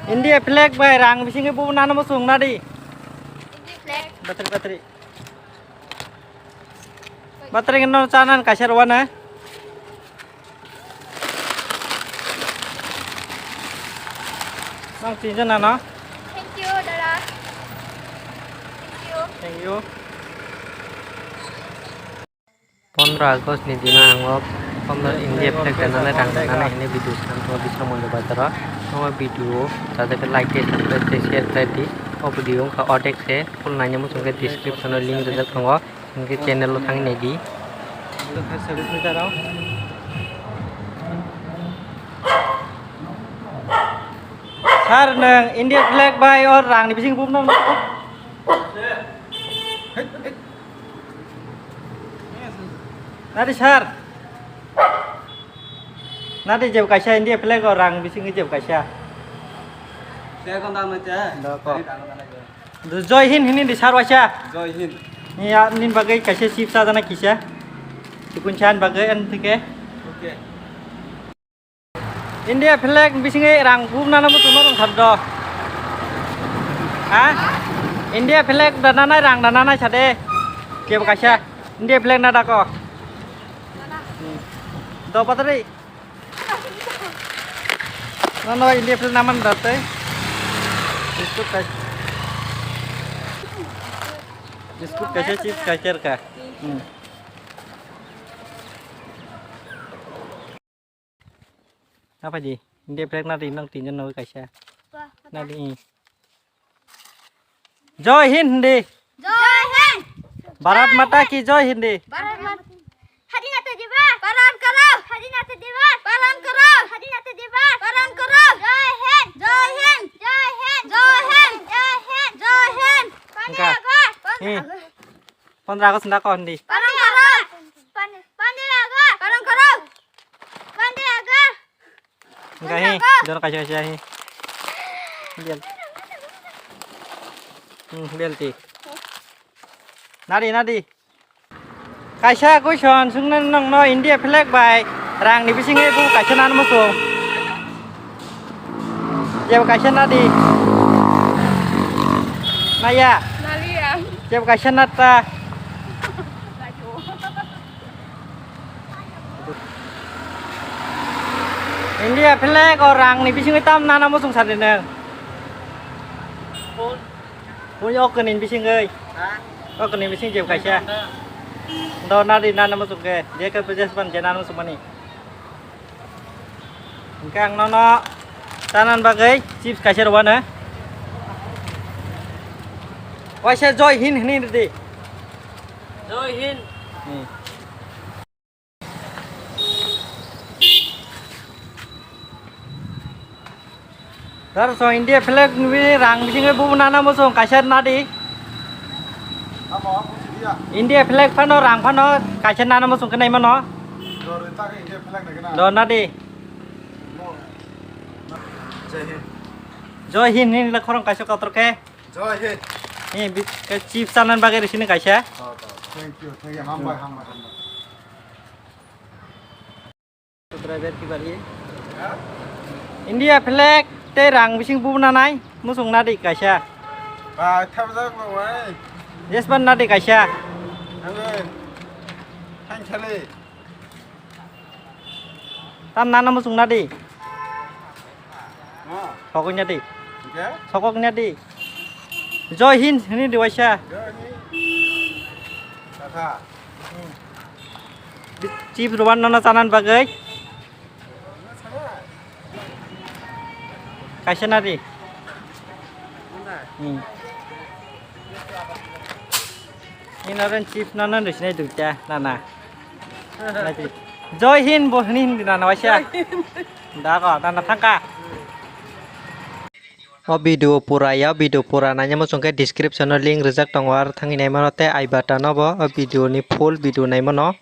India flag by rang bising ibu nana musung nadi. Flag. Bateri. Bateri ngenor canan kasar wana. Bang cincin nana. Thank you, Dada. Thank you. 15 Agust ni dina anggap pember India flag dan nana ini video sangat bisa mendapat semua video tadi ke like subscribe share tadi oh video ka odex se full nanya musung ke description link rezak tanggo इनके चैनल लो थांग नेगी तो फिर सर्विस में जाओ सर न India flag bye और रांग बिसिंग बुम न नादी सर नादी जब कैसा इंडिया फ्लैग और रांग बिसिंग जब कैसा saya kon tahu जय हिंद हिंदी दिसार वाचा Joy Hind. ya nin bagai kasih sip sa dana kisah dikuncan bagai antike Oke. India flag bisingai rangkum nana mu tunor sabdo ha India flag danana rang danana chade kiam kasih India flag nada ko do patri no India flag naman date biscuit कैसे chips catcher का apa ji India flag nadi nang tinjan noi kaisa nadi Joy Hind di Joy Hind. Bharat Mata ki Joy Hind di Bharat Mata. Hadinata Diwas. Paran karo. Hadinata Diwas. Paran karo. Hadinata Diwas. Paran karo. Joy Hind. Joy Hind. Joy Hind. Joy Hind. Joy Hind. Joy Hind. Enggak. Nih 15 Agust ndak kon di Paran karo. Pandiraga. Paran karo. Pandiraga. enggak hi don kaisa kaisa hi biar biar ti nadi kaisa question sungnan nang no India flag by rang ni bisinge bu kaisa nan musung jeb kaisa nadi naya Nalia. jeb kaisa nata India flag orang ni bising hitam nana musung sadene. Punya okenin bising euy. Hah? Okenin bising jeb kaisa. Do nadi nana musung ke. Dia ke pejabat janan musung mani. Engkang nono tanan bagai chips kaisa rowana. Waisa Joy Hind ni di. Joy Hind. Nih. Sir, so India flag ni rang bising bu nana musung kaisa nadi. Apa? Dia. India flag pano rang pano kaisa nana musung kenai mano. Dorita ke India flag nak kena. Do nadi. Joy Hind. Joy Hind ni la khorong kaisa kotor ke. Joy Hind. Ni ke chief sanan bagai di sini kaisa. Thank you. Hambai. Driver ki bari. India flag te rang bising bu nanai musung nadi kaisa. Ba, tham gia vào vậy. Yes ban nadi kaisa. Ơi. Hang chale. Tam nana musung nadi. Ha. Sokok nadi. Oke. Sokok nadi. Joy Hind ni di waisa. Joy Hind. Kata. Chief ruan nana sanan bagai. Kaisa nadi. Ini naran chief nana di sini duja nana. Joy Hind bo ni di nana waisa. Dah kok nana thangka. Oh video pura nanya musung ke description link rezak tangwar thangi nai manote ai bata no bo video ni full video nai mano